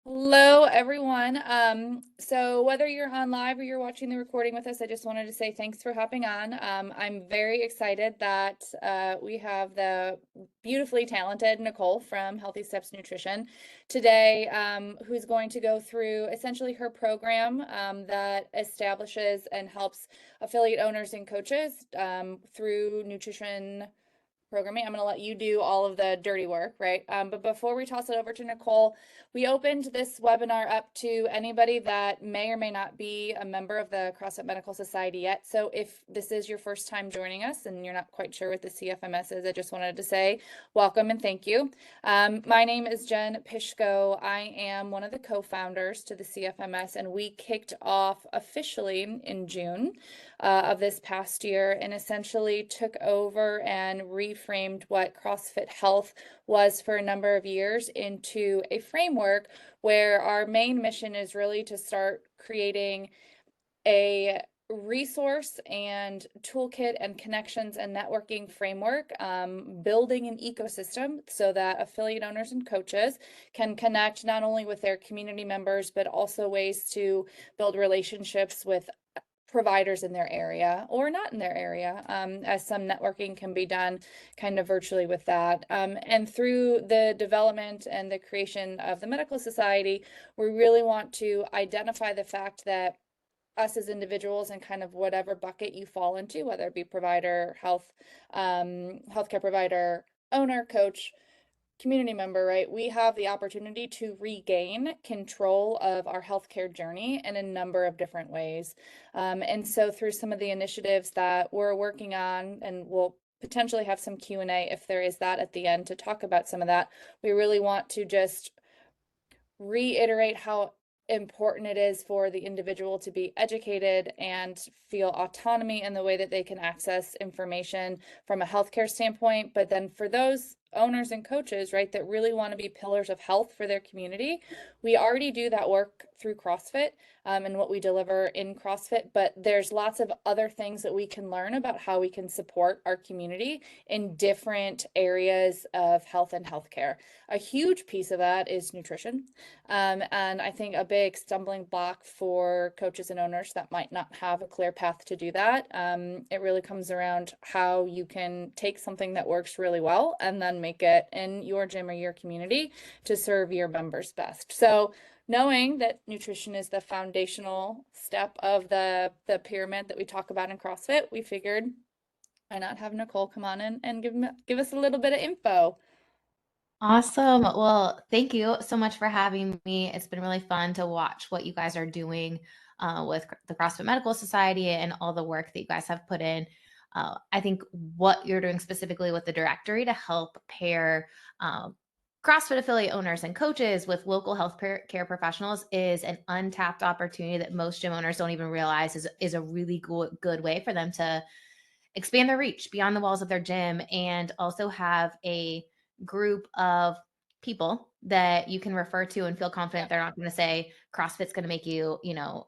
Hello, everyone. So whether you're on live or you're watching the recording with us, I just wanted to say thanks for hopping on. I'm very excited that we have the beautifully talented Nicole from Healthy Steps Nutrition today, who's going to go through essentially her program that establishes and helps affiliate owners and coaches through nutrition programming. I'm going to let you do all of the dirty work, right? But before we toss it over to Nicole, we opened this webinar up to anybody that may or may not be a member of the CrossFit Medical Society yet. So if this is your first time joining us and you're not quite sure what the CFMS is, I just wanted to say welcome and thank you. My name is Jen Pishko. I am one of the co-founders to the CFMS, and we kicked off officially in June of this past year and essentially took over and reframed what CrossFit Health was for a number of years into a framework where our main mission is really to start creating a resource and toolkit and connections and networking framework, building an ecosystem so that affiliate owners and coaches can connect not only with their community members, but also ways to build relationships with providers in their area or not in their area, as some networking can be done kind of virtually with that. And through the development and the creation of the Medical Society, we really want to identify the fact that us as individuals and kind of whatever bucket you fall into, whether it be provider, healthcare provider, owner, coach, community member, right? We have the opportunity to regain control of our healthcare journey in a number of different ways. And so through some of the initiatives that we're working on, and we'll potentially have some Q&A if there is that at the end to talk about some of that, we really want to just reiterate how important it is for the individual to be educated and feel autonomy in the way that they can access information from a healthcare standpoint. But then for those owners and coaches, right, that really want to be pillars of health for their community, we already do that work through CrossFit and what we deliver in CrossFit, but there's lots of other things that we can learn about how we can support our community in different areas of health and healthcare. A huge piece of that is nutrition. And I think a big stumbling block for coaches and owners that might not have a clear path to do that, it really comes around how you can take something that works really well and then make it in your gym or your community to serve your members best. So knowing that nutrition is the foundational step of the pyramid that we talk about in CrossFit, we figured why not have Nicole come on and give us a little bit of info. Awesome. Well, thank you so much for having me. It's been really fun to watch what you guys are doing with the CrossFit Medical Society and all the work that you guys have put in. I think what you're doing specifically with the directory to help pair CrossFit affiliate owners and coaches with local health care professionals is an untapped opportunity that most gym owners don't even realize is a really good way for them to expand their reach beyond the walls of their gym and also have a group of people that you can refer to and feel confident they're not going to say CrossFit's going to make you,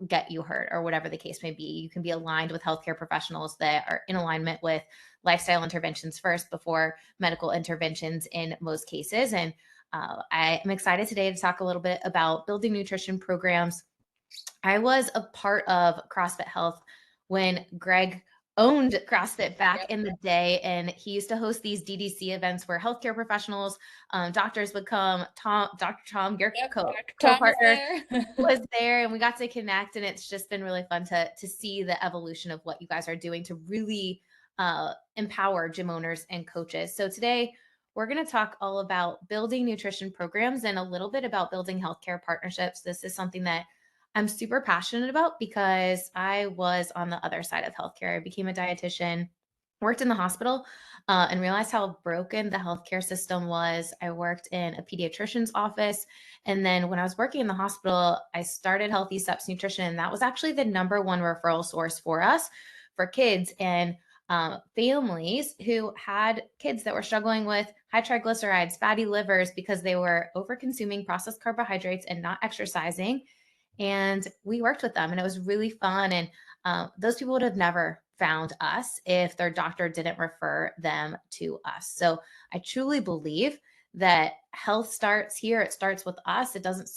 get you hurt or whatever the case may be. You can be aligned with healthcare professionals that are in alignment with lifestyle interventions first before medical interventions in most cases. And I am excited today to talk a little bit about building nutrition programs. I was a part of CrossFit Health when Greg owned CrossFit back in the day, and he used to host these DDC events where healthcare professionals, doctors would come. Dr. Tom, your co-partner, was there, and we got to connect. And it's just been really fun to see the evolution of what you guys are doing to really empower gym owners and coaches. So today we're going to talk all about building nutrition programs and a little bit about building healthcare partnerships. This is something that I'm super passionate about because I was on the other side of healthcare. I became a dietitian, worked in the hospital, and realized how broken the healthcare system was. I worked in a pediatrician's office. And then when I was working in the hospital, I started Healthy Steps Nutrition. And that was actually the number one referral source for us, for kids and families who had kids that were struggling with high triglycerides, fatty livers, because they were over consuming processed carbohydrates and not exercising. And we worked with them and it was really fun. And those people would have never found us if their doctor didn't refer them to us. So I truly believe that health starts here. It starts with us. It doesn't,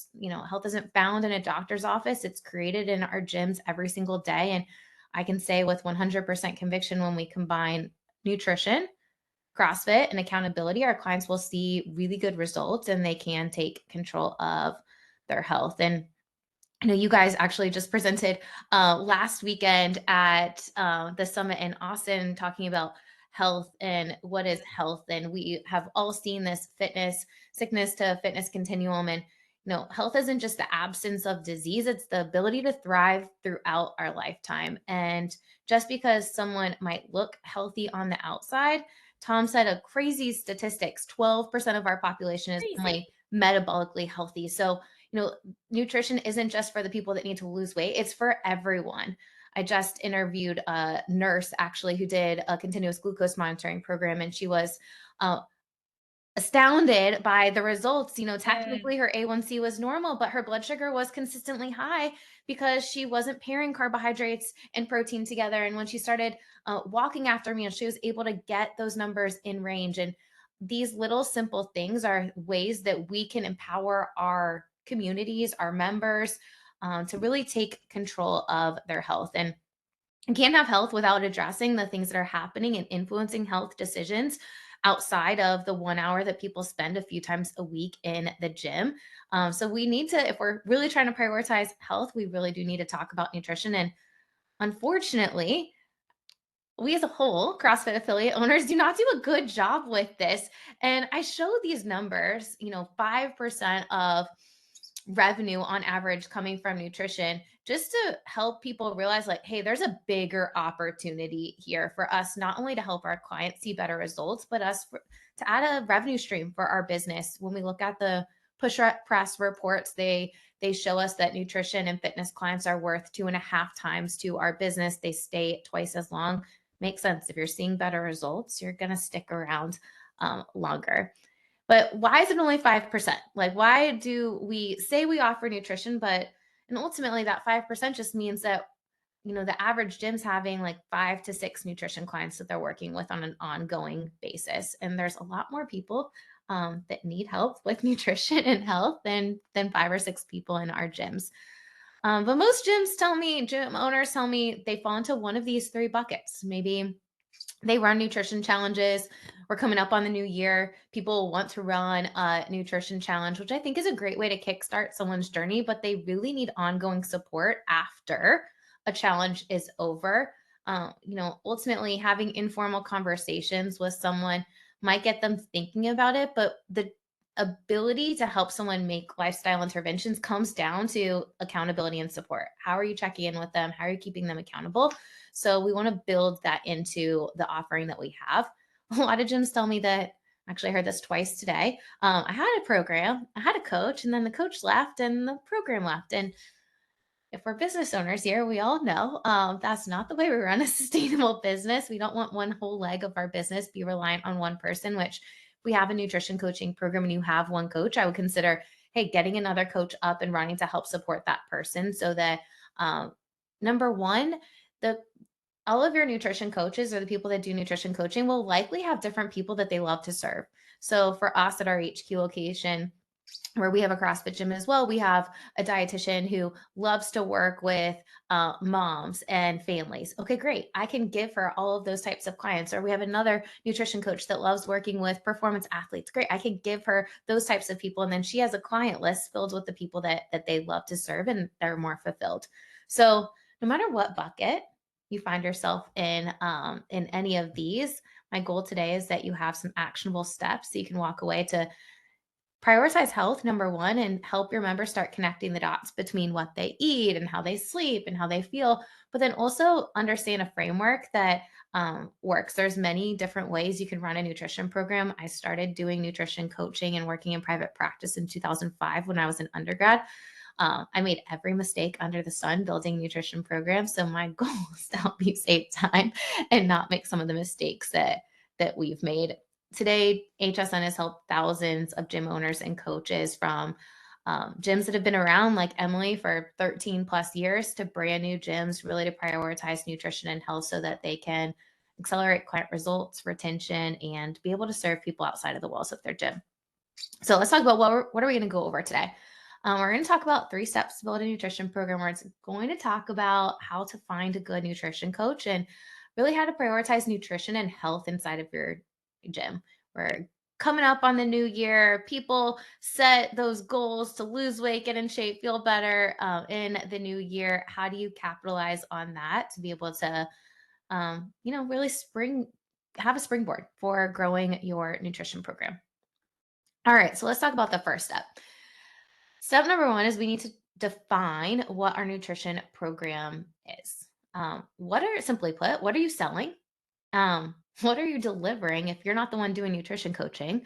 health isn't found in a doctor's office. It's created in our gyms every single day. And I can say with 100% conviction, when we combine nutrition, CrossFit, and accountability, our clients will see really good results and they can take control of their health. And I know you guys actually just presented last weekend at the summit in Austin talking about health and what is health. And we have all seen this sickness to fitness continuum. And, health isn't just the absence of disease, it's the ability to thrive throughout our lifetime. And just because someone might look healthy on the outside, Tom said a crazy statistics 12% of our population is Crazy. only metabolically healthy. So, nutrition isn't just for the people that need to lose weight, it's for everyone. I just interviewed a nurse actually who did a continuous glucose monitoring program, and she was uh, astounded by the results. Mm, Technically her A1C was normal, but her blood sugar was consistently high because she wasn't pairing carbohydrates and protein together. And when she started walking after meals, she was able to get those numbers in range. And these little simple things are ways that we can empower our communities, our members, to really take control of their health. And you can't have health without addressing the things that are happening and influencing health decisions outside of the 1 hour that people spend a few times a week in the gym. So we need to, if we're really trying to prioritize health, we really do need to talk about nutrition. And unfortunately, we as a whole, CrossFit affiliate owners, do not do a good job with this. And I show these numbers, 5% of revenue on average coming from nutrition, just to help people realize, like, hey, there's a bigger opportunity here for us, not only to help our clients see better results, but to add a revenue stream for our business. When we look at the press reports, they show us that nutrition and fitness clients are worth 2.5 times to our business. They stay twice as long. Makes sense. If you're seeing better results, you're going to stick around longer. But why is it only 5%? Like, why do we say we offer nutrition, and ultimately that 5% just means that, the average gym's having like 5 to 6 nutrition clients that they're working with on an ongoing basis. And there's a lot more people that need help with nutrition and health than 5 or 6 people in our gyms. But most gym owners tell me they fall into one of these 3 buckets. Maybe they run nutrition challenges. We're coming up on the new year. People want to run a nutrition challenge, which I think is a great way to kickstart someone's journey, but they really need ongoing support after a challenge is over. Ultimately, having informal conversations with someone might get them thinking about it, but the ability to help someone make lifestyle interventions comes down to accountability and support. How are you checking in with them? How are you keeping them accountable? So we want to build that into the offering that we have. A lot of gyms tell me that, actually, I heard this twice today. I had a program, I had a coach, and then the coach left and the program left. And if we're business owners here, we all know that's not the way we run a sustainable business. We don't want one whole leg of our business be reliant on one person, which if we have a nutrition coaching program and you have one coach, I would consider, hey, getting another coach up and running to help support that person so that, number one, the all of your nutrition coaches or the people that do nutrition coaching will likely have different people that they love to serve. So for us at our HQ location, where we have a CrossFit gym as well, we have a dietitian who loves to work with moms and families. Okay, great. I can give her all of those types of clients. Or we have another nutrition coach that loves working with performance athletes. Great. I can give her those types of people. And then she has a client list filled with the people that they love to serve and they're more fulfilled. So no matter what bucket you find yourself in any of these, my goal today is that you have some actionable steps so you can walk away to prioritize health, number one, and help your members start connecting the dots between what they eat and how they sleep and how they feel, but then also understand a framework that works. There's many different ways you can run a nutrition program. I started doing nutrition coaching and working in private practice in 2005 when I was an undergrad. I made every mistake under the sun building nutrition programs. So my goal is to help you save time and not make some of the mistakes that we've made. Today, HSN has helped thousands of gym owners and coaches from gyms that have been around, like Emily, for 13 plus years, to brand new gyms, really to prioritize nutrition and health so that they can accelerate client results, retention, and be able to serve people outside of the walls of their gym. So let's talk about what are we going to go over today. We're going to talk about 3 steps to build a nutrition program, where it's going to talk about how to find a good nutrition coach and really how to prioritize nutrition and health inside of your gym. We're coming up on the new year. People set those goals to lose weight, get in shape, feel better in the new year. How do you capitalize on that to be able to, really have a springboard for growing your nutrition program? All right, so let's talk about the first step. Step number one is we need to define what our nutrition program is. Simply put, what are you selling? What are you delivering if you're not the one doing nutrition coaching?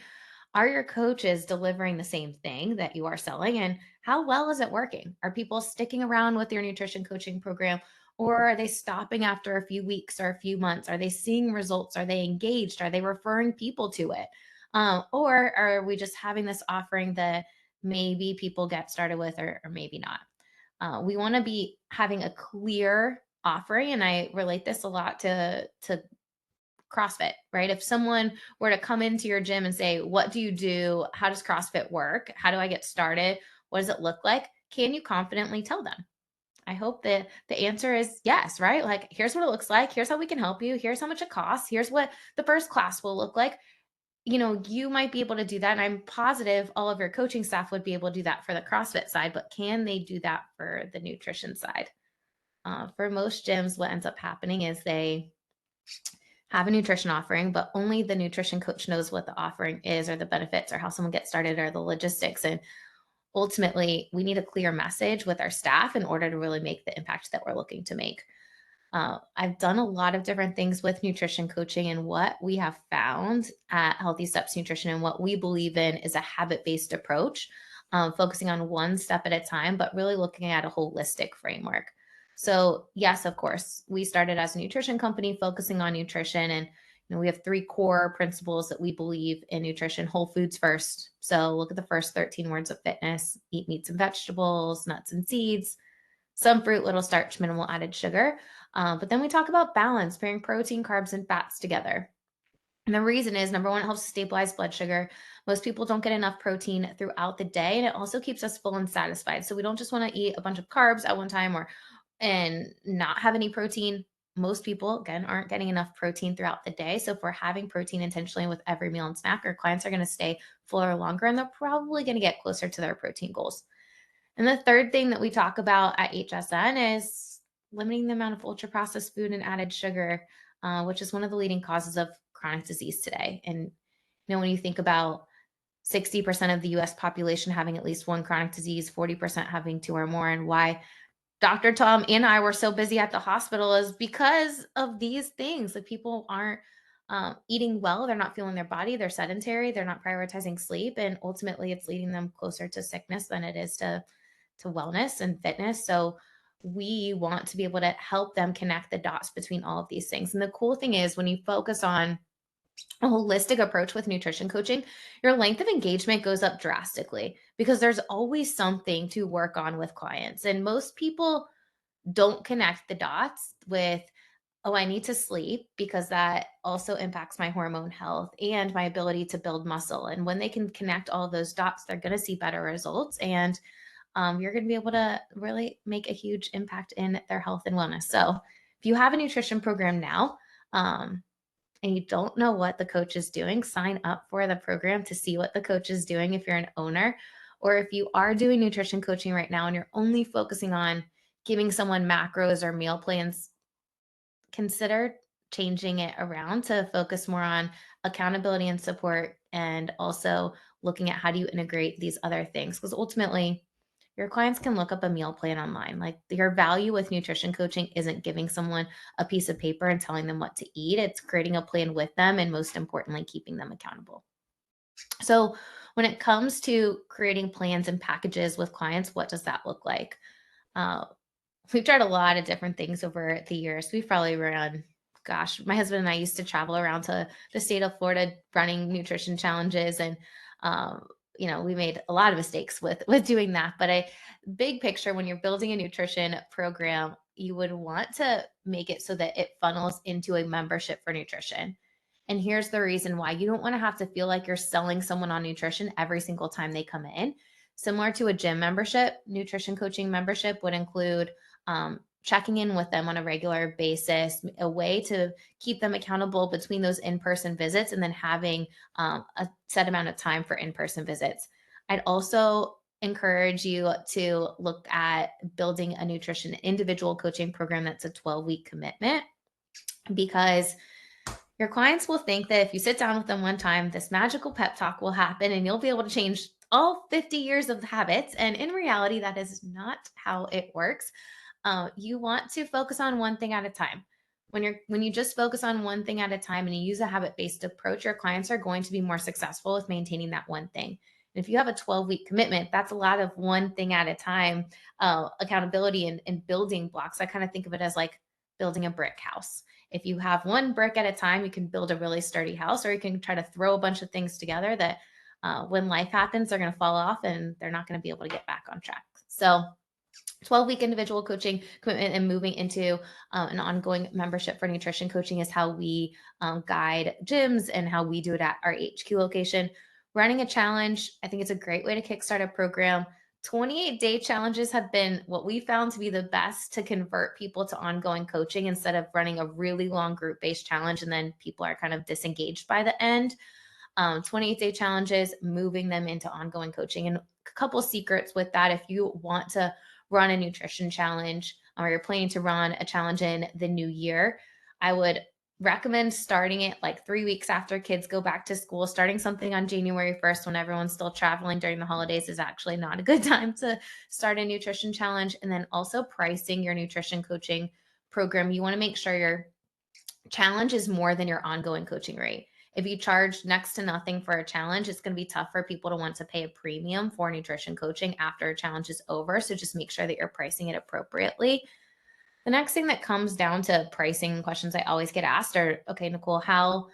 Are your coaches delivering the same thing that you are selling? And how well is it working? Are people sticking around with your nutrition coaching program, or are they stopping after a few weeks or a few months? Are they seeing results? Are they engaged? Are they referring people to it? Or are we just having this offering that maybe people get started with, or maybe not? We want to be having a clear offering. And I relate this a lot to CrossFit, right? If someone were to come into your gym and say, "What do you do? How does CrossFit work? How do I get started? What does it look like?" Can you confidently tell them? I hope that the answer is yes, right? Like, here's what it looks like. Here's how we can help you. Here's how much it costs. Here's what the first class will look like. You might be able to do that. And I'm positive all of your coaching staff would be able to do that for the CrossFit side, but can they do that for the nutrition side? For most gyms, what ends up happening is they have a nutrition offering, but only the nutrition coach knows what the offering is, or the benefits, or how someone gets started, or the logistics. And ultimately, we need a clear message with our staff in order to really make the impact that we're looking to make. I've done a lot of different things with nutrition coaching, and what we have found at Healthy Steps Nutrition and what we believe in is a habit based approach, focusing on one step at a time, but really looking at a holistic framework. So, yes, of course, we started as a nutrition company focusing on nutrition. And we have 3 core principles that we believe in nutrition: whole foods first. So, look at the first 13 words of fitness: eat meats and vegetables, nuts and seeds, some fruit, little starch, minimal added sugar. But then we talk about balance, pairing protein, carbs, and fats together. And the reason is, number one, it helps stabilize blood sugar. Most people don't get enough protein throughout the day, and it also keeps us full and satisfied. So we don't just want to eat a bunch of carbs at one time, or and not have any protein. Most people, again, aren't getting enough protein throughout the day. So if we're having protein intentionally with every meal and snack, our clients are going to stay fuller longer, and they're probably going to get closer to their protein goals. And the third thing that we talk about at HSN is limiting the amount of ultra processed food and added sugar, which is one of the leading causes of chronic disease today. And when you think about 60% of the US population having at least one chronic disease, 40% having 2 or more, and why Dr. Tom and I were so busy at the hospital is because of these things. Like, people aren't eating well, they're not feeling their body, they're sedentary, they're not prioritizing sleep, and ultimately it's leading them closer to sickness than it is to wellness and fitness. So we want to be able to help them connect the dots between all of these things. And the cool thing is, when you focus on a holistic approach with nutrition coaching, your length of engagement goes up drastically, because there's always something to work on with clients. And most people don't connect the dots with, "Oh, I need to sleep because that also impacts my hormone health and my ability to build muscle." And when they can connect all of those dots, they're going to see better results. And you're going to be able to really make a huge impact in their health and wellness. So, if you have a nutrition program now, and you don't know what the coach is doing, sign up for the program to see what the coach is doing if you're an owner. Or if you are doing nutrition coaching right now and you're only focusing on giving someone macros or meal plans, consider changing it around to focus more on accountability and support, and also looking at how do you integrate these other things, because ultimately your clients can look up a meal plan online. Like, your value with nutrition coaching isn't giving someone a piece of paper and telling them what to eat, it's creating a plan with them, and most importantly, keeping them accountable. So when it comes to creating plans and packages with clients, what does that look like? uh, We've tried a lot of different things over the years. We've probably run, gosh, my husband and I used to travel around to the state of Florida running nutrition challenges. And, we made a lot of mistakes with doing that. But big picture, when you're building a nutrition program, you would want to make it so that it funnels into a membership for nutrition. And here's the reason why: you don't want to have to feel like you're selling someone on nutrition every single time they come in. Similar to a gym membership, nutrition coaching membership would include checking in with them on a regular basis, a way to keep them accountable between those in person visits, and then having a set amount of time for in person visits. I'd also encourage you to look at building a nutrition individual coaching program that's a 12-week commitment, because your clients will think that if you sit down with them one time, this magical pep talk will happen and you'll be able to change all 50 years of habits. And in reality, that is not how it works. You want to focus on one thing at a time. When you just focus on one thing at a time and you use a habit-based approach, your clients are going to be more successful with maintaining that one thing. And if you have a 12-week commitment, that's a lot of one thing at a time accountability and building blocks. I kind of think of it as like building a brick house. If you have one brick at a time, you can build a really sturdy house, or you can try to throw a bunch of things together that when life happens, they're going to fall off and they're not going to be able to get back on track. So 12-week individual coaching commitment and moving into an ongoing membership for nutrition coaching is how we guide gyms and how we do it at our HQ location. Running a challenge, I think it's a great way to kickstart a program. 28-day challenges have been what we found to be the best to convert people to ongoing coaching, instead of running a really long group-based challenge and then people are kind of disengaged by the end. 28-day challenges, moving them into ongoing coaching. And a couple secrets with that: if you want to run a nutrition challenge, or you're planning to run a challenge in the new year, I would recommend starting it like 3 weeks after kids go back to school. Starting something on January 1st when everyone's still traveling during the holidays is actually not a good time to start a nutrition challenge. And then also pricing your nutrition coaching program. You want to make sure your challenge is more than your ongoing coaching rate. If you charge next to nothing for a challenge, it's going to be tough for people to want to pay a premium for nutrition coaching after a challenge is over. So just make sure that you're pricing it appropriately. The next thing that comes down to pricing questions I always get asked are, okay, Nicole, how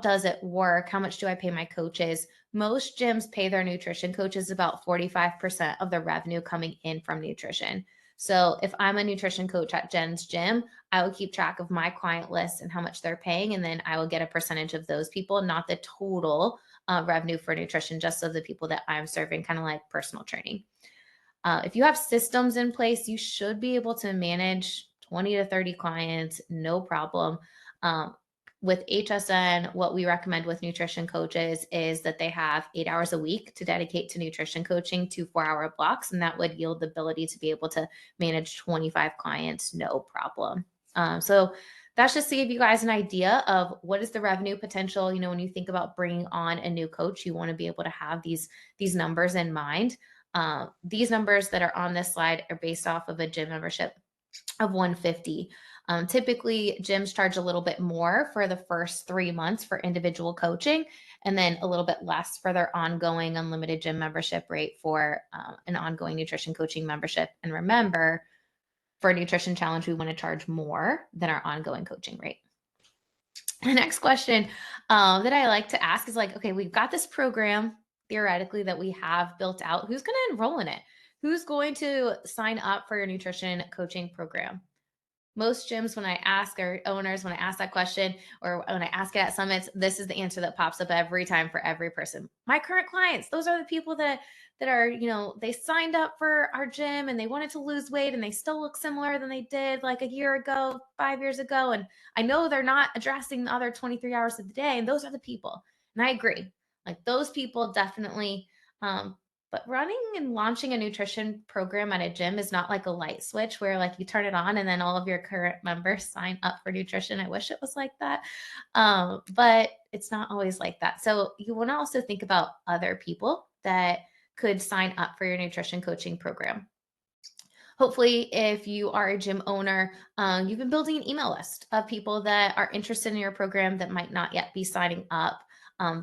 does it work? How much do I pay my coaches? Most gyms pay their nutrition coaches about 45% of the revenue coming in from nutrition. So if I'm a nutrition coach at Jen's gym, I will keep track of my client list and how much they're paying, and then I will get a percentage of those people, not the total revenue for nutrition, just of the people that I'm serving, kind of like personal training. If you have systems in place, you should be able to manage 20 to 30 clients, no problem. Um, with HSN, what we recommend with nutrition coaches is that they have 8 hours a week to dedicate to nutrition coaching, 2 4-hour blocks, and that would yield the ability to be able to manage 25 clients, no problem. So that's just to give you guys an idea of what is the revenue potential. When you think about bringing on a new coach, you want to be able to have these numbers in mind. These numbers that are on this slide are based off of a gym membership of 150. Typically, gyms charge a little bit more for the first 3 months for individual coaching, and then a little bit less for their ongoing unlimited gym membership rate for an ongoing nutrition coaching membership. And remember, for a nutrition challenge, we want to charge more than our ongoing coaching rate. The next question that I like to ask is like, okay, we've got this program theoretically that we have built out. Who's going to enroll in it? Who's going to sign up for your nutrition coaching program? Most gyms, when I ask, or owners, when I ask that question, or when I ask it at summits, this is the answer that pops up every time for every person. My current clients, those are the people that are, they signed up for our gym and they wanted to lose weight and they still look similar than they did like a year ago, 5 years ago. And I know they're not addressing the other 23 hours of the day. And those are the people. And I agree. Like those people definitely, but running and launching a nutrition program at a gym is not like a light switch where like you turn it on and then all of your current members sign up for nutrition. I wish it was like that. But it's not always like that. So you want to also think about other people that could sign up for your nutrition coaching program. Hopefully, if you are a gym owner, you've been building an email list of people that are interested in your program that might not yet be signing up.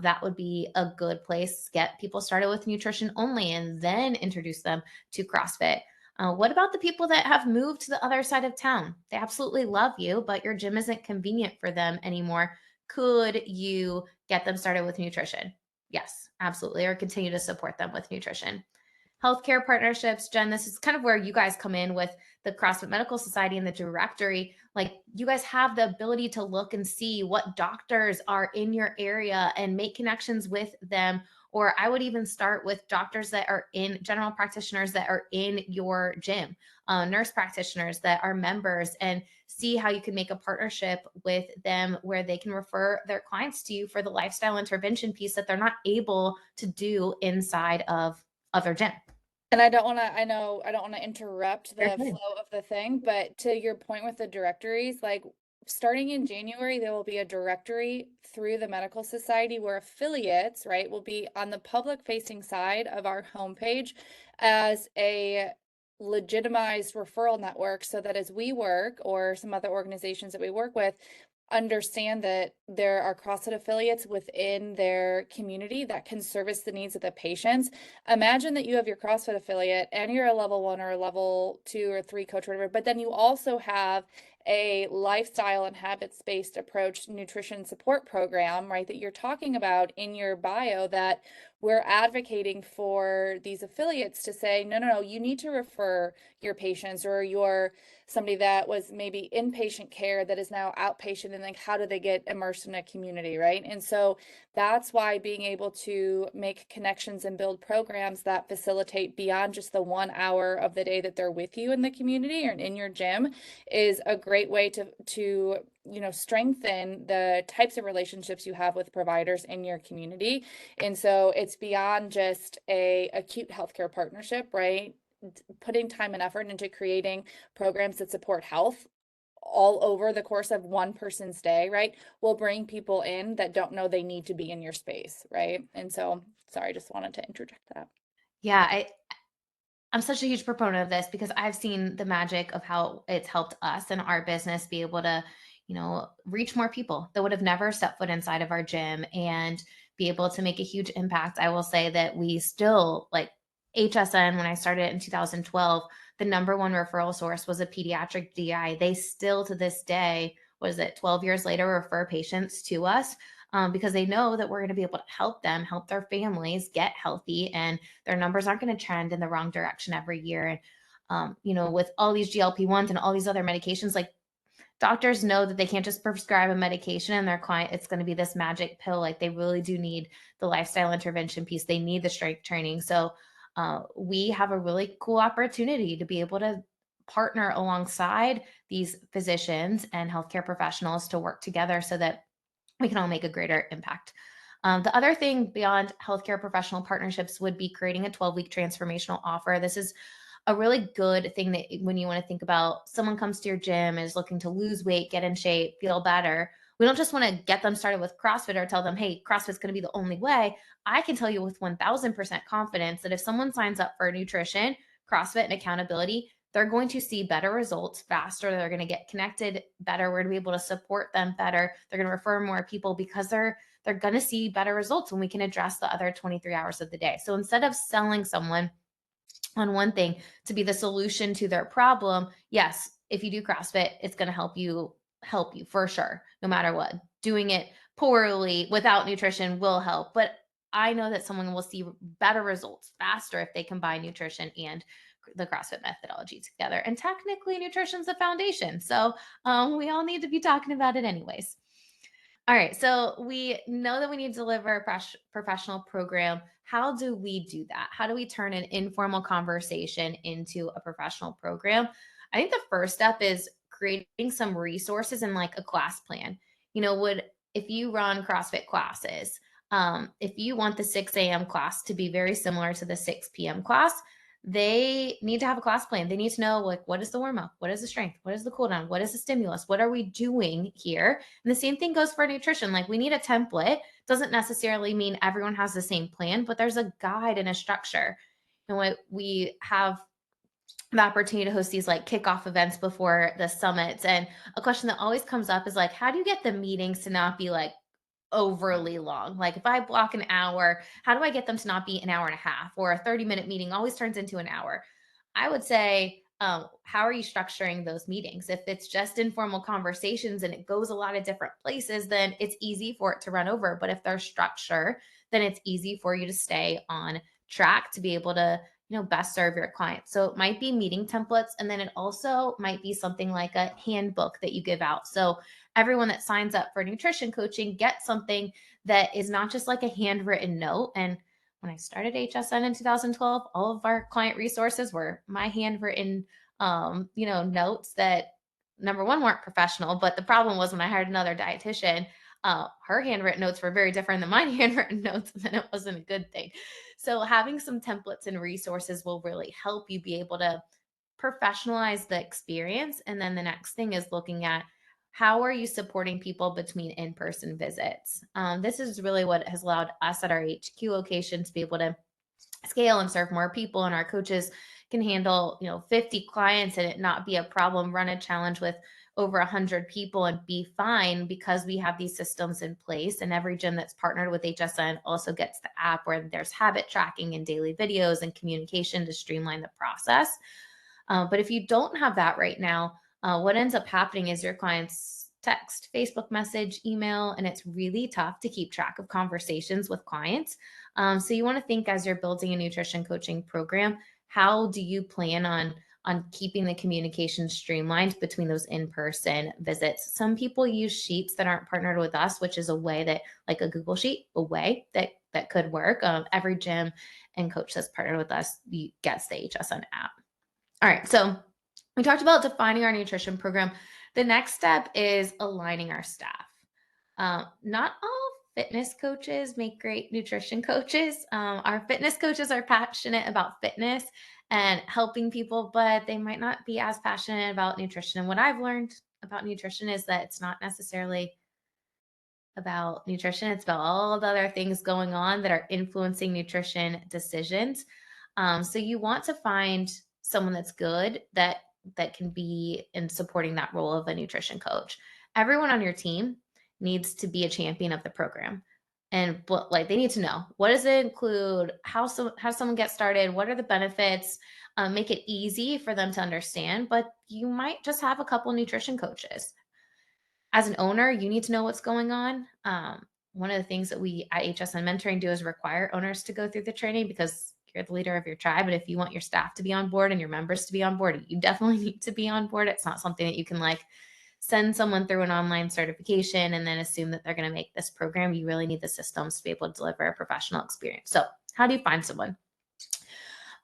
That would be a good place. Get people started with nutrition only and then introduce them to CrossFit. What about the people that have moved to the other side of town? They absolutely love you, but your gym isn't convenient for them anymore. Could you get them started with nutrition? Yes, absolutely. Or continue to support them with nutrition. healthcare partnerships. Jen, this is kind of where you guys come in with the CrossFit Medical Society and the directory. Like, you guys have the ability to look and see what doctors are in your area and make connections with them. Or I would even start with doctors that are in general practitioners that are in your gym, nurse practitioners that are members, and see how you can make a partnership with them where they can refer their clients to you for the lifestyle intervention piece that they're not able to do inside of their gym. And I don't wanna I know I don't wanna interrupt You're the good. flow of the thing, but to your point with the directories, like, starting in January, there will be a directory through the medical society where affiliates, right, will be on the public-facing side of our homepage as a legitimized referral network, so that as we work, or some other organizations that we work with, understand that there are CrossFit affiliates within their community that can service the needs of the patients. Imagine that you have your CrossFit affiliate and you're a level 1 or a level 2 or 3 coach or whatever, but then you also have a lifestyle and habits-based approach nutrition support program, right, that you're talking about in your bio, that we're advocating for these affiliates to say, no, no, no, you need to refer your patients, or your somebody that was maybe inpatient care that is now outpatient, and like, how do they get immersed in a community, right? And so that's why being able to make connections and build programs that facilitate beyond just the 1 hour of the day that they're with you in the community or in your gym is a great way to strengthen the types of relationships you have with providers in your community. And so it's beyond just a acute healthcare partnership, right? Putting time and effort into creating programs that support health all over the course of one person's day, right, will bring people in that don't know they need to be in your space, right? And so, sorry, just wanted to interject that. Yeah, I'm such a huge proponent of this because I've seen the magic of how it's helped us and our business be able to, reach more people that would have never set foot inside of our gym and be able to make a huge impact. I will say that we still, like, HSN, when I started in 2012, the number one referral source was a pediatric GI. They still to this day, what is it, 12 years later, refer patients to us, because they know that we're going to be able to help them, help their families get healthy, and their numbers aren't going to trend in the wrong direction every year. And, with all these GLP-1s and all these other medications, like, doctors know that they can't just prescribe a medication and their client, it's going to be this magic pill. Like, they really do need the lifestyle intervention piece. They need the strength training. So we have a really cool opportunity to be able to partner alongside these physicians and healthcare professionals to work together so that we can all make a greater impact. The other thing beyond healthcare professional partnerships would be creating a 12-week transformational offer. This is a really good thing that when you want to think about someone comes to your gym and is looking to lose weight, get in shape, feel better. We don't just want to get them started with CrossFit or tell them, hey, CrossFit's going to be the only way. I can tell you with 1000% confidence that if someone signs up for nutrition, CrossFit, and accountability, they're going to see better results faster. They're going to get connected better. We're going to be able to support them better. They're going to refer more people because they're going to see better results when we can address the other 23 hours of the day. So instead of selling someone on one thing to be the solution to their problem, yes, if you do CrossFit, it's going to help you for sure, no matter what. Doing it poorly without nutrition will help, but I know that someone will see better results faster if they combine nutrition and the CrossFit methodology together. And technically, nutrition's the foundation, so we all need to be talking about it anyways. All right. So we know that we need to deliver a professional program. How do we do that? How do we turn an informal conversation into a professional program? I think the first step is creating some resources and like a class plan. Would if you run CrossFit classes, if you want the 6 a.m. class to be very similar to the 6 p.m. class, they need to have a class plan. They need to know, like, what is the warm up? What is the strength? What is the cool down? What is the stimulus? What are we doing here? And the same thing goes for nutrition. Like, we need a template. Doesn't necessarily mean everyone has the same plan, but there's a guide and a structure. And what we have the opportunity to host these like kickoff events before the summits. And a question that always comes up is like, how do you get the meetings to not be like overly long? Like, if I block an hour, how do I get them to not be an hour and a half, or a 30-minute meeting always turns into an hour? I would say, how are you structuring those meetings? If it's just informal conversations and it goes a lot of different places, then it's easy for it to run over. But if there's structure, then it's easy for you to stay on track to be able to best serve your clients. So it might be meeting templates, and then it also might be something like a handbook that you give out. So everyone that signs up for nutrition coaching gets something that is not just like a handwritten note. And when I started HSN in 2012, all of our client resources were my handwritten notes that, number one, weren't professional. But the problem was when I hired another dietitian, her handwritten notes were very different than my handwritten notes, and then it wasn't a good thing. So having some templates and resources will really help you be able to professionalize the experience. And then the next thing is looking at how are you supporting people between in-person visits. This is really what has allowed us at our HQ location to be able to scale and serve more people, and our coaches can handle 50 clients and it not be a problem, run a challenge with over 100 people and be fine, because we have these systems in place. And every gym that's partnered with HSN also gets the app where there's habit tracking and daily videos and communication to streamline the process. But if you don't have that right now, what ends up happening is your clients text, Facebook message, email, and it's really tough to keep track of conversations with clients. So you want to think, as you're building a nutrition coaching program, how do you plan on keeping the communication streamlined between those in-person visits? Some people use sheets that aren't partnered with us, which is a way that, like a Google sheet, a way that could work. Every gym and coach that's partnered with us gets the HSN app. All right, so we talked about defining our nutrition program. The next step is aligning our staff. Not all fitness coaches make great nutrition coaches. Our fitness coaches are passionate about fitness and helping people, but they might not be as passionate about nutrition. And what I've learned about nutrition is that it's not necessarily about nutrition. It's about all the other things going on that are influencing nutrition decisions. So you want to find someone that's good, that can be in supporting that role of a nutrition coach. Everyone on your team needs to be a champion of the program. And like, they need to know, what does it include? How someone get started? What are the benefits? Make it easy for them to understand. But you might just have a couple nutrition coaches. As an owner, you need to know what's going on. One of the things that we at HSN Mentoring do is require owners to go through the training, because you're the leader of your tribe. And if you want your staff to be on board and your members to be on board, you definitely need to be on board. It's not something that you can like send someone through an online certification and then assume that they're going to make this program. You really need the systems to be able to deliver a professional experience. So how do you find someone?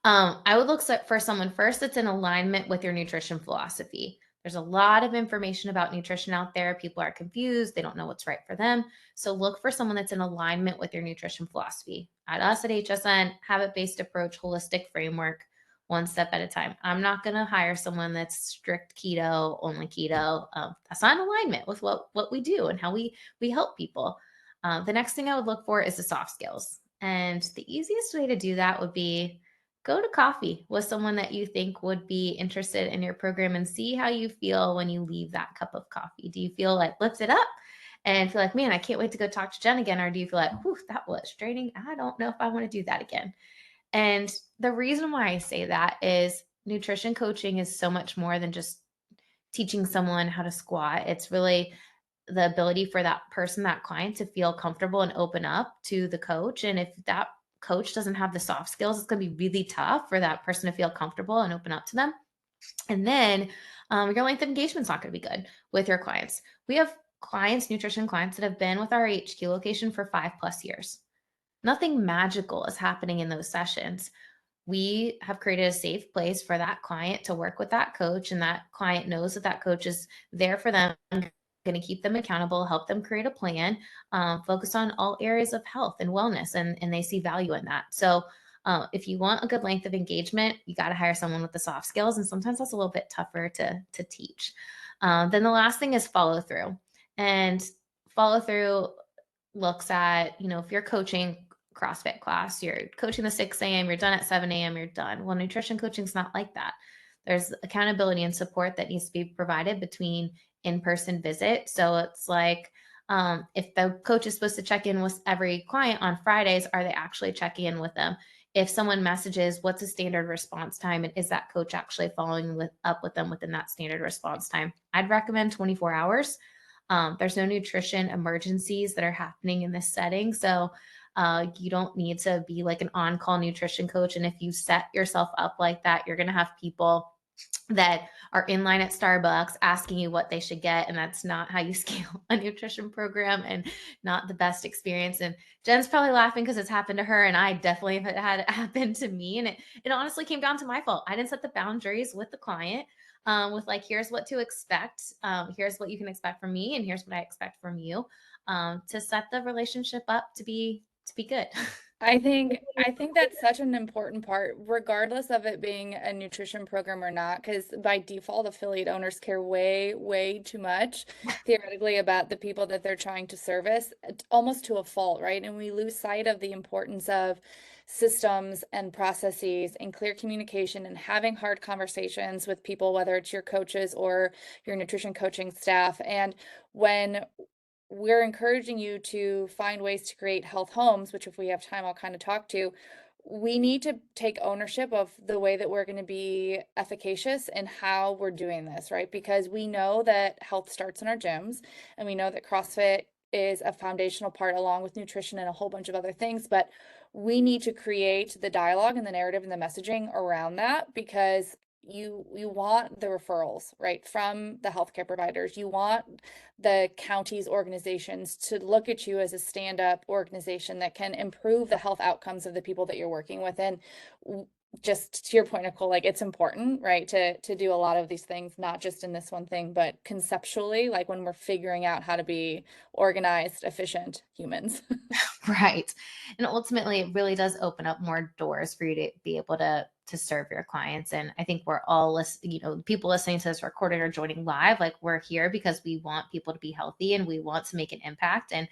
I would look for someone first that's in alignment with your nutrition philosophy. There's a lot of information about nutrition out there. People are confused. They don't know what's right for them. So look for someone that's in alignment with your nutrition philosophy. At us at HSN, habit-based approach, holistic framework, one step at a time. I'm not going to hire someone that's strict keto, only keto. That's not in alignment with what we do and how we help people. The next thing I would look for is the soft skills. And the easiest way to do that would be go to coffee with someone that you think would be interested in your program and see how you feel when you leave that cup of coffee. Do you feel like lifted up and feel like, man, I can't wait to go talk to Jen again? Or do you feel like, whew, that was draining. I don't know if I want to do that again. And the reason why I say that is nutrition coaching is so much more than just teaching someone how to squat. It's really the ability for that person, that client, to feel comfortable and open up to the coach. And if that coach doesn't have the soft skills, it's going to be really tough for that person to feel comfortable and open up to them. And then your length of engagement is not going to be good with your clients. We have clients, nutrition clients, that have been with our HQ location for 5+ years. Nothing magical is happening in those sessions. We have created a safe place for that client to work with that coach, and that client knows that that coach is there for them, going to keep them accountable, help them create a plan, focus on all areas of health and wellness, and they see value in that. So if you want a good length of engagement, you got to hire someone with the soft skills, and sometimes that's a little bit tougher to teach. Then the last thing is follow through. And follow through looks at, if you're coaching CrossFit class, you're coaching the 6 a.m., you're done at 7 a.m., you're done. Well, nutrition coaching is not like that. There's accountability and support that needs to be provided between in-person visit. So it's like, if the coach is supposed to check in with every client on Fridays, are they actually checking in with them? If someone messages, what's a standard response time? And is that coach actually following up with them within that standard response time? I'd recommend 24 hours. There's no nutrition emergencies that are happening in this setting. So You don't need to be like an on-call nutrition coach. And if you set yourself up like that, you're going to have people that are in line at Starbucks asking you what they should get. And that's not how you scale a nutrition program, and not the best experience. And Jen's probably laughing because it's happened to her. And I definitely have had it happen to me. And it honestly came down to my fault. I didn't set the boundaries with the client. With like, here's what to expect. Here's what you can expect from me, and here's what I expect from you. To set the relationship up to be good. I think that's such an important part, regardless of it being a nutrition program or not, because by default, affiliate owners care way, way too much theoretically about the people that they're trying to service, almost to a fault, right? And we lose sight of the importance of systems and processes and clear communication and having hard conversations with people, whether it's your coaches or your nutrition coaching staff. And when we're encouraging you to find ways to create health homes, which if we have time, I'll kind of talk to. We need to take ownership of the way that we're going to be efficacious in how we're doing this, right? Because we know that health starts in our gyms, and we know that CrossFit is a foundational part along with nutrition and a whole bunch of other things, but we need to create the dialogue and the narrative and the messaging around that, because you want the referrals, right, from the healthcare providers. You want the county's organizations to look at you as a stand-up organization that can improve the health outcomes of the people that you're working with. And just to your point, Nicole, like, it's important, right, to do a lot of these things, not just in this one thing, but conceptually, like when we're figuring out how to be organized, efficient humans. Right. And ultimately it really does open up more doors for you to be able to serve your clients. And I think we're all listening, people listening to this recording or joining live, like, we're here because we want people to be healthy and we want to make an impact. And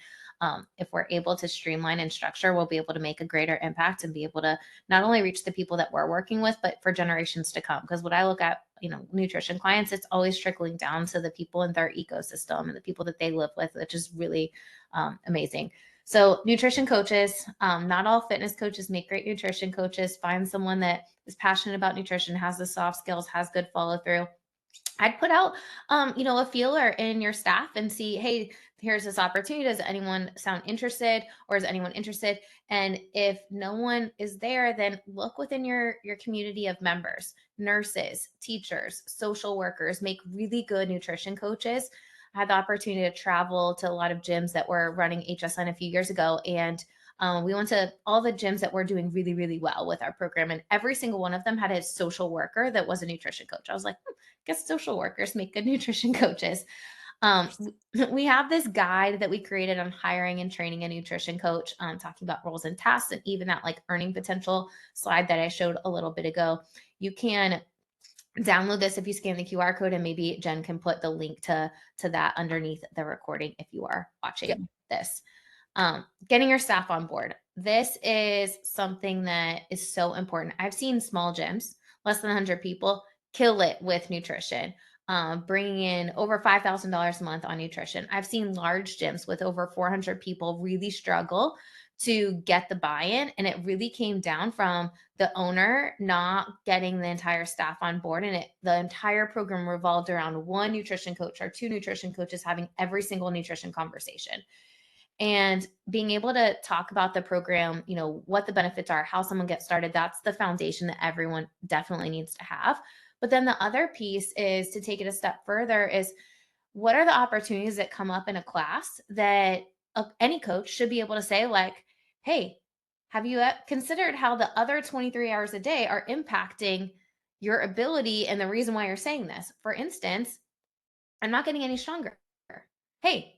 if we're able to streamline and structure, we'll be able to make a greater impact and be able to not only reach the people that we're working with, but for generations to come. Because what I look at, nutrition clients, it's always trickling down to the people in their ecosystem and the people that they live with, which is really amazing. So nutrition coaches, not all fitness coaches make great nutrition coaches. Find someone that is passionate about nutrition, has the soft skills, has good follow through. I'd put out, a feeler in your staff and see, hey, here's this opportunity. Does anyone sound interested, or is anyone interested? And if no one is there, then look within your community of members, nurses, teachers, social workers, make really good nutrition coaches. I had the opportunity to travel to a lot of gyms that were running HSN a few years ago, and we went to all the gyms that were doing really, really well with our program, and every single one of them had a social worker that was a nutrition coach. I was like, guess social workers make good nutrition coaches. We have this guide that we created on hiring and training a nutrition coach, talking about roles and tasks, and even that like earning potential slide that I showed a little bit ago. You can download this if you scan the QR code, and maybe Jen can put the link to that underneath the recording if you are Yeah. watching this. Getting your staff on board. This is something that is so important. I've seen small gyms, less than 100 people, kill it with nutrition, bringing in over $5,000 a month on nutrition. I've seen large gyms with over 400 people really struggle to get the buy-in, and it really came down from the owner not getting the entire staff on board, and the entire program revolved around one nutrition coach or two nutrition coaches having every single nutrition conversation. And being able to talk about the program, what the benefits are, how someone gets started, that's the foundation that everyone definitely needs to have. But then the other piece is to take it a step further is, what are the opportunities that come up in a class that any coach should be able to say, like, hey, have you considered how the other 23 hours a day are impacting your ability and the reason why you're saying this? For instance, I'm not getting any stronger. Hey,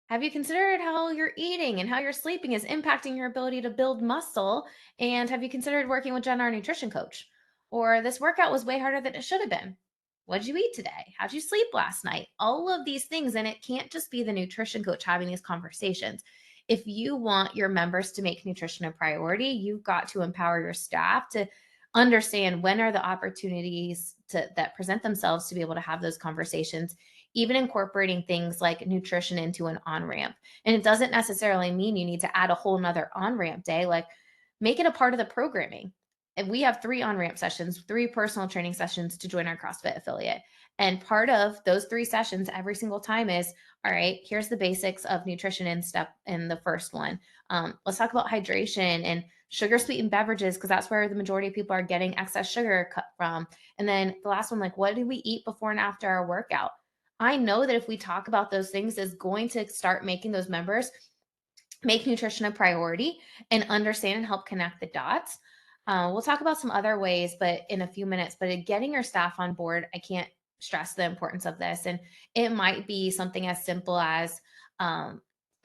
have you considered how you're eating and how you're sleeping is impacting your ability to build muscle? And have you considered working with Jen, our nutrition coach? Or this workout was way harder than it should have been. What did you eat today? How'd you sleep last night? All of these things. And it can't just be the nutrition coach having these conversations. If you want your members to make nutrition a priority, you've got to empower your staff to understand when are the opportunities that present themselves to be able to have those conversations, even incorporating things like nutrition into an on-ramp. And it doesn't necessarily mean you need to add a whole nother on-ramp day, like, make it a part of the programming. And we have 3 on-ramp sessions, 3 personal training sessions to join our CrossFit affiliate. And part of those 3 sessions every single time is, all right, here's the basics of nutrition in the first one. Let's talk about hydration and sugar sweetened beverages, because that's where the majority of people are getting excess sugar cut from. And then the last one, like, what do we eat before and after our workout? I know that if we talk about those things, is going to start making those members make nutrition a priority and understand and help connect the dots. We'll talk about some other ways, but in a few minutes. But getting your staff on board, I can't stress the importance of this. And it might be something as simple as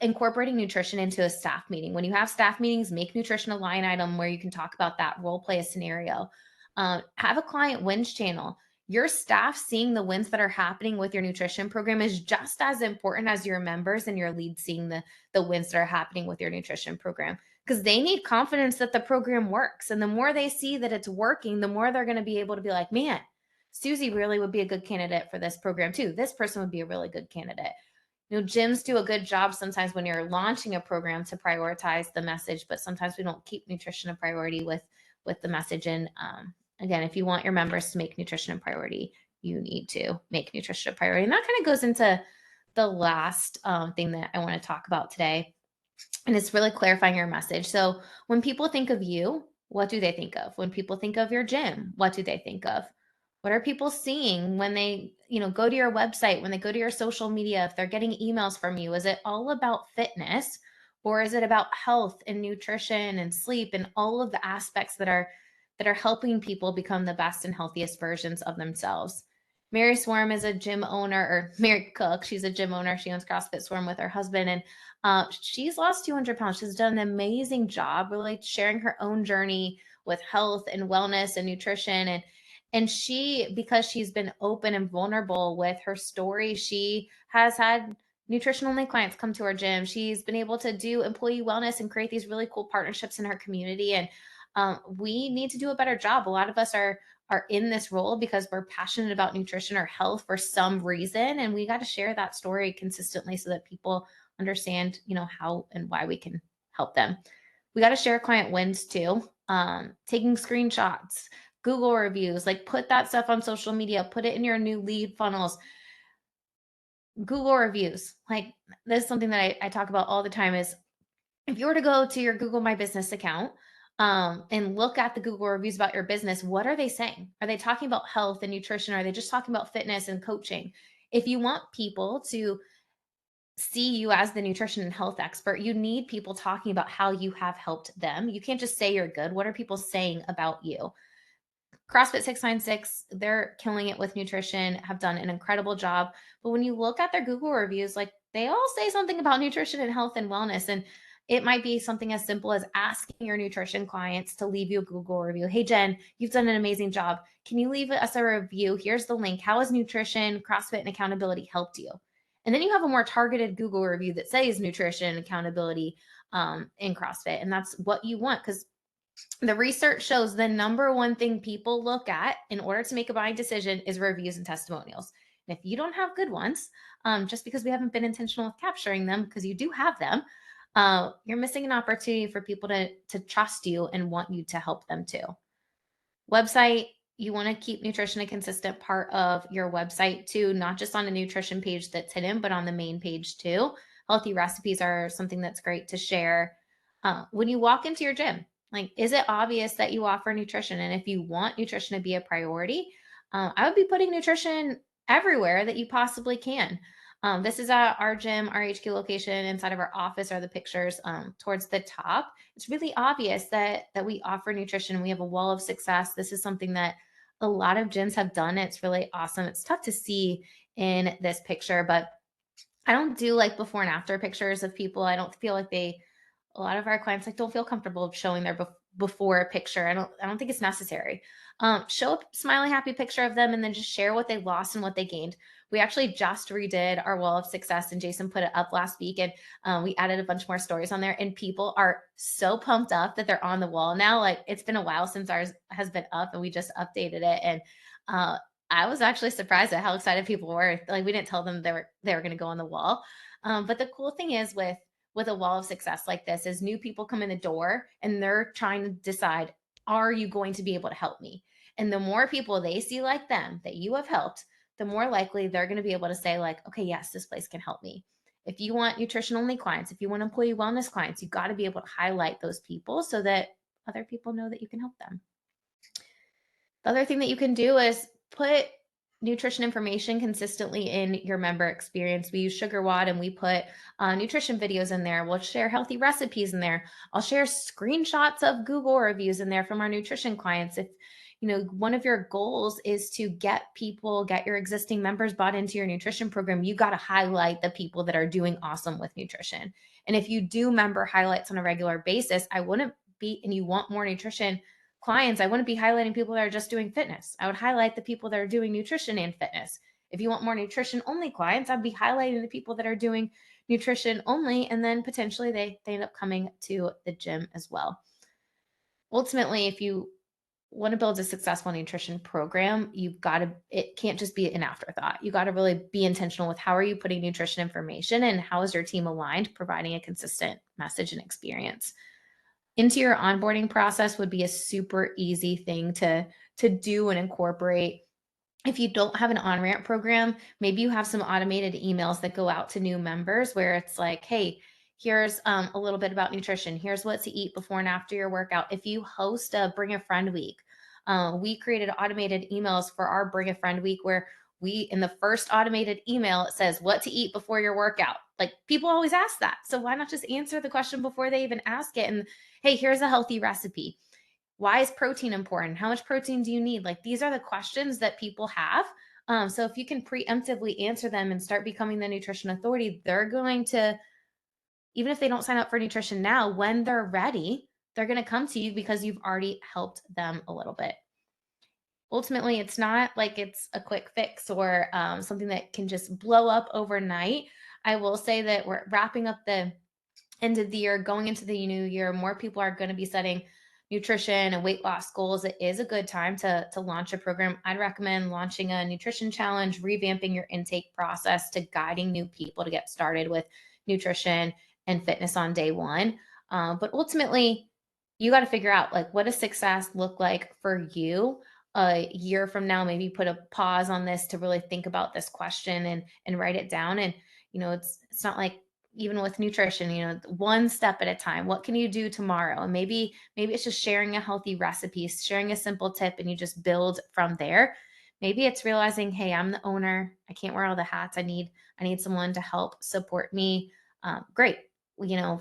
incorporating nutrition into a staff meeting. When you have staff meetings, make nutrition a line item where you can talk about that, role play a scenario. Have a client wins channel. Your staff seeing the wins that are happening with your nutrition program is just as important as your members and your leads seeing the wins that are happening with your nutrition program, because they need confidence that the program works. And the more they see that it's working, the more they're going to be able to be like, man, Susie really would be a good candidate for this program too. This person would be a really good candidate. Gyms do a good job sometimes when you're launching a program to prioritize the message, but sometimes we don't keep nutrition a priority with the message. And again, if you want your members to make nutrition a priority, you need to make nutrition a priority. And that kind of goes into the last thing that I want to talk about today. And it's really clarifying your message. So when people think of you, what do they think of? When people think of your gym, what do they think of? What are people seeing when they, go to your website, when they go to your social media, if they're getting emails from you? Is it all about fitness, or is it about health and nutrition and sleep and all of the aspects that are helping people become the best and healthiest versions of themselves? Mary Swarm is a gym owner, or Mary Cook, she's a gym owner. She owns CrossFit Swarm with her husband, and she's lost 200 pounds. She's done an amazing job really sharing her own journey with health and wellness and nutrition. And she, because she's been open and vulnerable with her story, she has had nutrition only clients come to her gym. She's been able to do employee wellness and create these really cool partnerships in her community. And we need to do a better job. A lot of us are in this role because we're passionate about nutrition or health for some reason, and we got to share that story consistently so that people understand, how and why we can help them. We got to share client wins too. Taking screenshots, Google reviews, like put that stuff on social media, put it in your new lead funnels. Google reviews, like this is something that I talk about all the time, is if you were to go to your Google My Business account and look at the Google reviews about your business, what are they saying? Are they talking about health and nutrition? Are they just talking about fitness and coaching? If you want people to see you as the nutrition and health expert, you need people talking about how you have helped them. You can't just say you're good. What are people saying about you? CrossFit 696, they're killing it with nutrition, have done an incredible job. But when you look at their Google reviews, like they all say something about nutrition and health and wellness. And it might be something as simple as asking your nutrition clients to leave you a Google review. Hey, Jen, you've done an amazing job. Can you leave us a review? Here's the link. How has nutrition, CrossFit, and accountability helped you? And then you have a more targeted Google review that says nutrition and accountability in CrossFit. And that's what you want, because the research shows the number one thing people look at in order to make a buying decision is reviews and testimonials. And if you don't have good ones, just because we haven't been intentional with capturing them, because you do have them, you're missing an opportunity for people to trust you and want you to help them too. Website, you want to keep nutrition a consistent part of your website too, not just on a nutrition page that's hidden, but on the main page too. Healthy recipes are something that's great to share. When you walk into your gym, like, is it obvious that you offer nutrition? And if you want nutrition to be a priority, I would be putting nutrition everywhere that you possibly can. This is at our gym, our HQ location. Inside of our office are the pictures towards the top. It's really obvious that we offer nutrition. We have a wall of success. This is something that a lot of gyms have done. It's really awesome. It's tough to see in this picture, but I don't do like before and after pictures of people. I don't feel like a lot of our clients like don't feel comfortable showing their before picture. I don't think it's necessary. Show a smiley, happy picture of them and then just share what they lost and what they gained. We actually just redid our wall of success, and Jason put it up last week, and we added a bunch more stories on there, and people are so pumped up that they're on the wall now. Like, it's been a while since ours has been up, and we just updated it. And I was actually surprised at how excited people were. Like, we didn't tell them they were going to go on the wall. But the cool thing is with a wall of success like this is new people come in the door and they're trying to decide, are you going to be able to help me? And the more people they see like them that you have helped, the more likely they're going to be able to say, like, okay, yes, this place can help me. If you want nutrition only clients, if you want employee wellness clients, you got to be able to highlight those people so that other people know that you can help them. The other thing that you can do is put nutrition information consistently in your member experience. We use SugarWOD and we put nutrition videos in there. We'll share healthy recipes in there. I'll share screenshots of Google reviews in there from our nutrition clients. If one of your goals is to get people, get your existing members bought into your nutrition program, you got to highlight the people that are doing awesome with nutrition. And if you do member highlights on a regular basis, I wouldn't be, and you want more nutrition clients, I wouldn't be highlighting people that are just doing fitness. I would highlight the people that are doing nutrition and fitness. If you want more nutrition only clients, I'd be highlighting the people that are doing nutrition only, and then potentially they end up coming to the gym as well. Ultimately, if you want to build a successful nutrition program, it can't just be an afterthought. You got to really be intentional with how are you putting nutrition information and how is your team aligned, providing a consistent message and experience. Into your onboarding process would be a super easy thing to do and incorporate. If you don't have an on-ramp program, maybe you have some automated emails that go out to new members where it's like, hey, here's a little bit about nutrition. Here's what to eat before and after your workout. If you host a Bring a Friend Week, we created automated emails for our Bring a Friend Week where in the first automated email, it says what to eat before your workout. Like people always ask that. So why not just answer the question before they even ask it? And hey, here's a healthy recipe. Why is protein important? How much protein do you need? Like these are the questions that people have. So if you can preemptively answer them and start becoming the nutrition authority, they're going to, even if they don't sign up for nutrition now, when they're ready, they're going to come to you because you've already helped them a little bit. Ultimately, it's not like it's a quick fix or something that can just blow up overnight. I will say that we're wrapping up the end of the year, going into the new year. More people are going to be setting nutrition and weight loss goals. It is a good time to launch a program. I'd recommend launching a nutrition challenge, revamping your intake process to guiding new people to get started with nutrition and fitness on day one. But ultimately, you got to figure out like what does success look like for you a year from now. Maybe put a pause on this to really think about this question and write it down. And it's not like even with nutrition, one step at a time. What can you do tomorrow? And maybe it's just sharing a healthy recipe, sharing a simple tip, and you just build from there. Maybe it's realizing, hey, I'm the owner. I can't wear all the hats. I need someone to help support me. Great.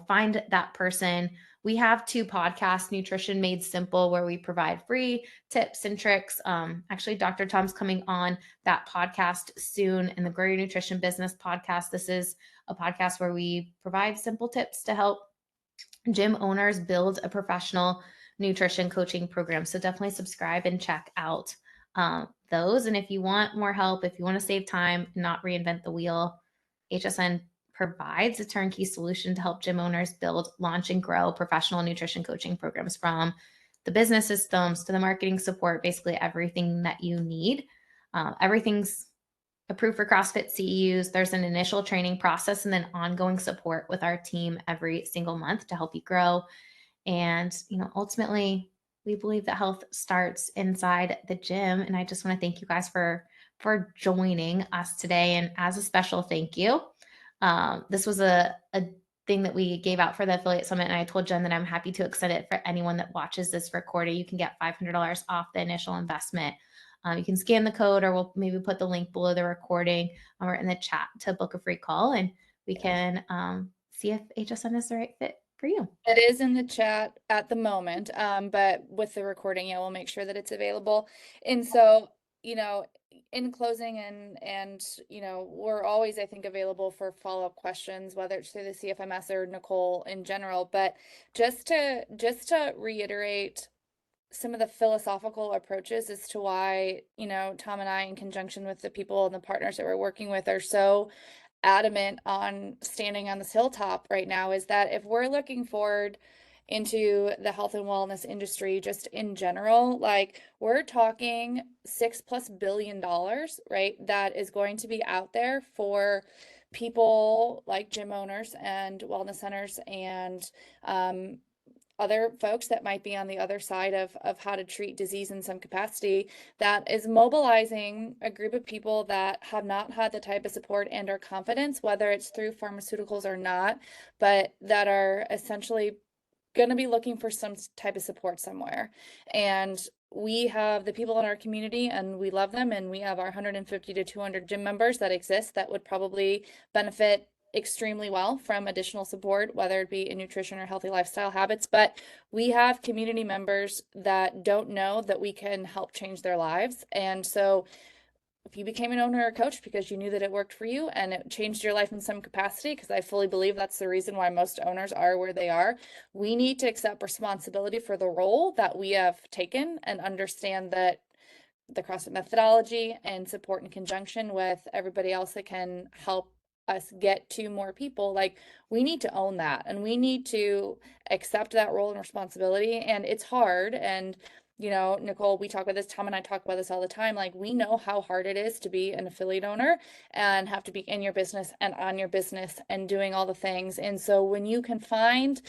Find that person. We have 2 podcasts, Nutrition Made Simple, where we provide free tips and tricks. Actually, Dr. Tom's coming on that podcast soon, in the Grow Your Nutrition Business podcast. This is a podcast where we provide simple tips to help gym owners build a professional nutrition coaching program. So definitely subscribe and check out those. And if you want more help, if you want to save time and not reinvent the wheel, HSN provides a turnkey solution to help gym owners build, launch, and grow professional nutrition coaching programs, from the business systems to the marketing support, basically everything that you need. Everything's approved for CrossFit CEUs. There's an initial training process and then ongoing support with our team every single month to help you grow. And, ultimately, we believe that health starts inside the gym. And I just want to thank you guys for joining us today. And as a special thank you, this was a thing that we gave out for the affiliate summit. And I told Jen that I'm happy to extend it for anyone that watches this recording. You can get $500 off the initial investment. You can scan the code, or we'll maybe put the link below the recording or in the chat to book a free call, and we can see if HSN is the right fit for you. It is in the chat at the moment, but with the recording, yeah, we'll make sure that it's available. And so, in closing, and we're always, I think, available for follow-up questions, whether it's through the CFMS or Nicole in general. But just to reiterate some of the philosophical approaches as to why, Tom and I, in conjunction with the people and the partners that we're working with, are so adamant on standing on this hilltop right now, is that if we're looking forward into the health and wellness industry just in general, like we're talking $6+ billion, right? That is going to be out there for people like gym owners and wellness centers and other folks that might be on the other side of how to treat disease in some capacity, that is mobilizing a group of people that have not had the type of support and or confidence, whether it's through pharmaceuticals or not, but that are essentially going to be looking for some type of support somewhere. And we have the people in our community and we love them, and we have our 150 to 200 gym members that exist that would probably benefit extremely well from additional support, whether it be in nutrition or healthy lifestyle habits. But we have community members that don't know that we can help change their lives. And so if you became an owner or coach because you knew that it worked for you and it changed your life in some capacity, because I fully believe that's the reason why most owners are where they are, we need to accept responsibility for the role that we have taken and understand that the CrossFit methodology and support in conjunction with everybody else that can help us get to more people, like, we need to own that and we need to accept that role and responsibility. And it's hard. And Nicole, we talk about this, Tom and I talk about this all the time. Like, we know how hard it is to be an affiliate owner and have to be in your business and on your business and doing all the things. And so when you can find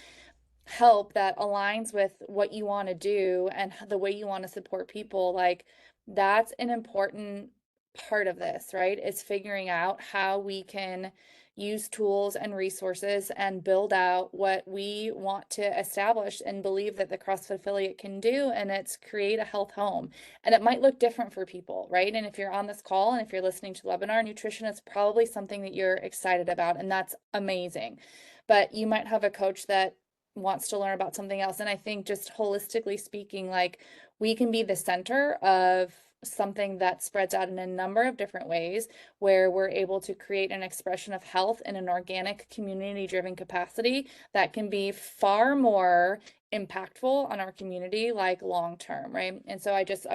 help that aligns with what you want to do and the way you want to support people, like, that's an important part of this, right? Is figuring out how we can use tools and resources and build out what we want to establish and believe that the CrossFit affiliate can do, and it's create a health home. And it might look different for people, right? And if you're on this call and if you're listening to the webinar, nutrition is probably something that you're excited about, and that's amazing. But you might have a coach that wants to learn about something else. And I think, just holistically speaking, like, we can be the center of something that spreads out in a number of different ways, where we're able to create an expression of health in an organic, community driven capacity that can be far more impactful on our community, like, long term, right? And so I just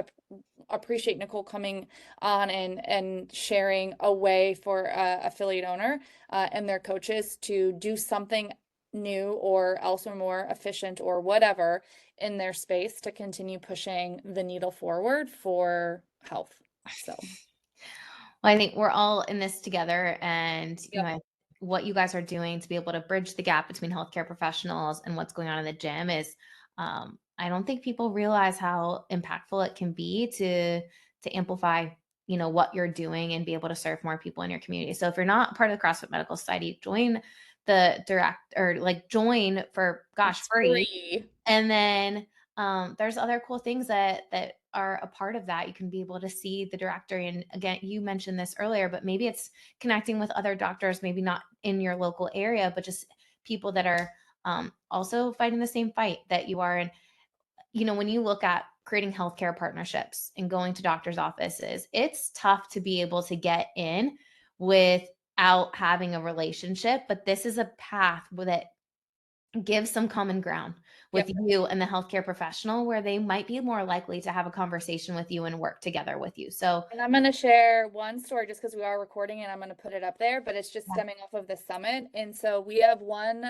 appreciate Nicole coming on and sharing a way for affiliate owner and their coaches to do something new or else or more efficient or whatever in their space to continue pushing the needle forward for health. So, Well, I think we're all in this together, and yep. what you guys are doing to be able to bridge the gap between healthcare professionals and what's going on in the gym is, I don't think people realize how impactful it can be to amplify, what you're doing and be able to serve more people in your community. So if you're not part of the CrossFit Medical Society, join the direct, or like join for, gosh, It's free. free. And then there's other cool things that are a part of that. You can be able to see the directory. And again, you mentioned this earlier, but maybe it's connecting with other doctors, maybe not in your local area, but just people that are also fighting the same fight that you are. And, when you look at creating healthcare partnerships and going to doctors' offices, it's tough to be able to get in without having a relationship. But this is a path that give some common ground with Yep. you and the healthcare professional, where they might be more likely to have a conversation with you and work together with you. So, And I'm going to share one story just because we are recording, and I'm going to put it up there, but it's just yeah. stemming off of the summit. And so we have one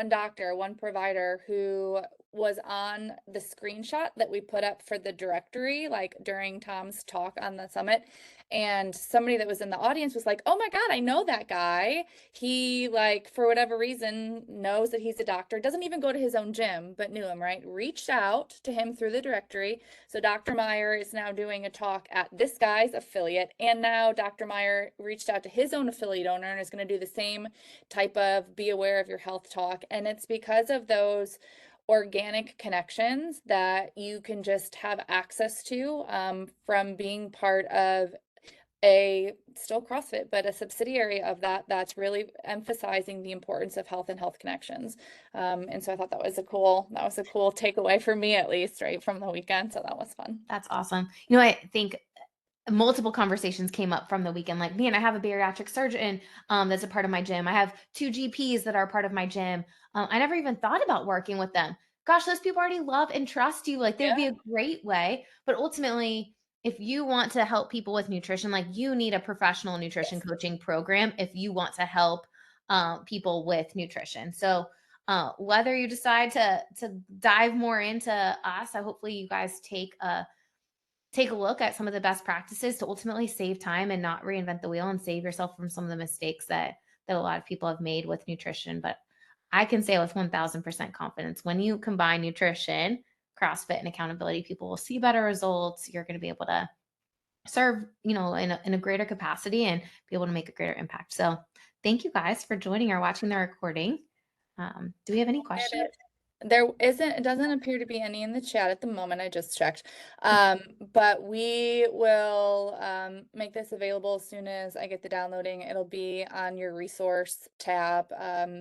doctor, one provider who was on the screenshot that we put up for the directory, like, during Tom's talk on the summit. And somebody that was in the audience was like, "Oh my God, I know that guy. He, like, for whatever reason, knows that he's a doctor, doesn't even go to his own gym, but knew him," right? Reached out to him through the directory. So Dr. Meyer is now doing a talk at this guy's affiliate. And now Dr. Meyer reached out to his own affiliate owner and is going to do the same type of be aware of your health talk. And it's because of those organic connections that you can just have access to from being part of a still CrossFit, but a subsidiary of that that's really emphasizing the importance of health and health connections. And so I thought that was a cool takeaway for me, at least, right, from the weekend. So that was fun. That's awesome. I think multiple conversations came up from the weekend, like, man, I have a bariatric surgeon that's a part of my gym. I have 2 GPs that are part of my gym. I never even thought about working with them. Gosh, those people already love and trust you. Like, they would be Yeah. a great way. But ultimately, if you want to help people with nutrition, like, you need a professional nutrition Yes. coaching program if you want to help people with nutrition. So whether you decide to dive more into us, hopefully you guys take a look at some of the best practices to ultimately save time and not reinvent the wheel, and save yourself from some of the mistakes that a lot of people have made with nutrition. But I can say with 1000% confidence, when you combine nutrition, CrossFit, and accountability, people will see better results. You're going to be able to serve, in a greater capacity and be able to make a greater impact. So thank you guys for joining or watching the recording. Do we have any Get questions? it. It doesn't appear to be any in the chat at the moment. I just checked. But we will make this available as soon as I get the downloading. It'll be on your resource tab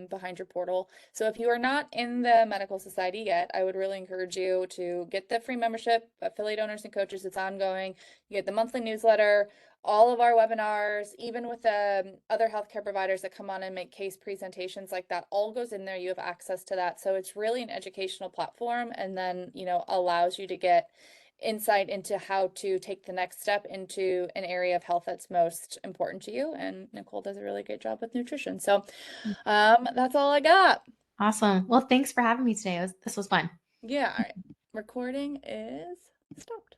behind your portal. So if you are not in the medical society yet, I would really encourage you to get the free membership, affiliate owners and coaches. It's ongoing. You get the monthly newsletter, all of our webinars, even with the other healthcare providers that come on and make case presentations like that, all goes in there. You have access to that. So it's really an educational platform, and then, allows you to get insight into how to take the next step into an area of health that's most important to you. And Nicole does a really great job with nutrition. So that's all I got. Awesome. Well, thanks for having me today. This was fun. Yeah. All right. Recording is stopped.